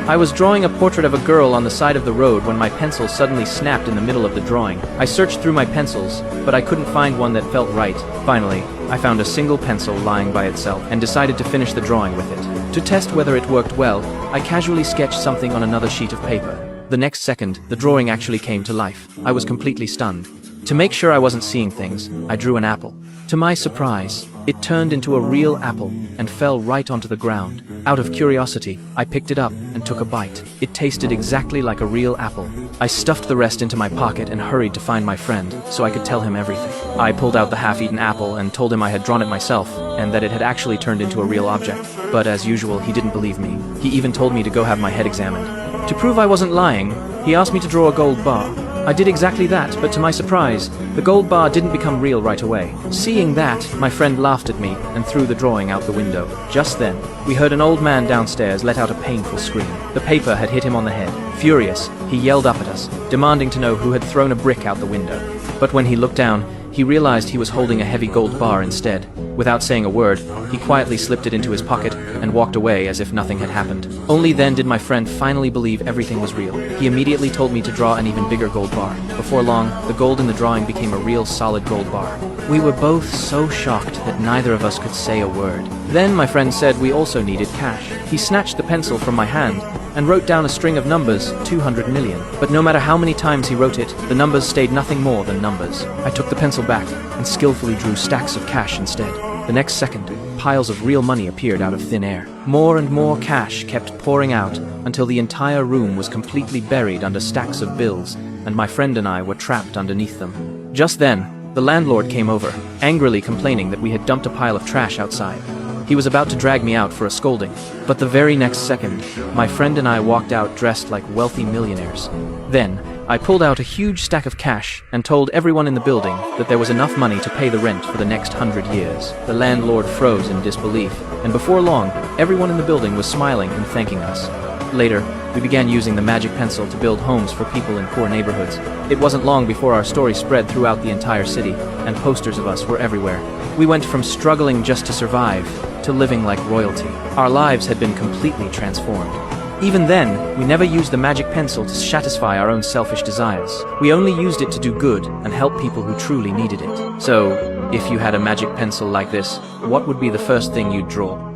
I was drawing a portrait of a girl on the side of the road when my pencil suddenly snapped in the middle of the drawing. I searched through my pencils, but I couldn't find one that felt right. Finally, I found a single pencil lying by itself and decided to finish the drawing with it. To test whether it worked well, I casually sketched something on another sheet of paper. The next second, the drawing actually came to life. I was completely stunned. To make sure I wasn't seeing things, I drew an apple. To my surprise, it turned into a real apple and fell right onto the ground. Out of curiosity, I picked it up and took a bite. It tasted exactly like a real apple. I stuffed the rest into my pocket and hurried to find my friend so I could tell him everything. I pulled out the half-eaten apple and told him I had drawn it myself and that it had actually turned into a real object. But as usual, he didn't believe me. He even told me to go have my head examined. To prove I wasn't lying, he asked me to draw a gold bar. I did exactly that, but to my surprise, the gold bar didn't become real right away. Seeing that, my friend laughed at me and threw the drawing out the window. Just then, we heard an old man downstairs let out a painful scream. The paper had hit him on the head. Furious, he yelled up at us, demanding to know who had thrown a brick out the window. But when he looked down, he realized he was holding a heavy gold bar instead. Without saying a word, he quietly slipped it into his pocket and walked away as if nothing had happened. Only then did my friend finally believe everything was real. He immediately told me to draw an even bigger gold bar. Before long, the gold in the drawing became a real solid gold bar. We were both so shocked that neither of us could say a word. Then my friend said we also needed cash. He snatched the pencil from my hand and wrote down a string of numbers, 200 million. But no matter how many times he wrote it, the numbers stayed nothing more than numbers. I took the pencil back and skillfully drew stacks of cash instead. The next second, piles of real money appeared out of thin air. More and more cash kept pouring out until the entire room was completely buried under stacks of bills, and my friend and I were trapped underneath them. Just then, the landlord came over, angrily complaining that we had dumped a pile of trash outside. He was about to drag me out for a scolding, but the very next second, my friend and I walked out dressed like wealthy millionaires. Then, I pulled out a huge stack of cash and told everyone in the building that there was enough money to pay the rent for the next 100 years. The landlord froze in disbelief, and before long, everyone in the building was smiling and thanking us. Later, we began using the magic pencil to build homes for people in poor neighborhoods. It wasn't long before our story spread throughout the entire city, and posters of us were everywhere. We went from struggling just to survive to living like royalty. Our lives had been completely transformed. Even then, we never used the magic pencil to satisfy our own selfish desires. We only used it to do good and help people who truly needed it. So, if you had a magic pencil like this, what would be the first thing you'd draw?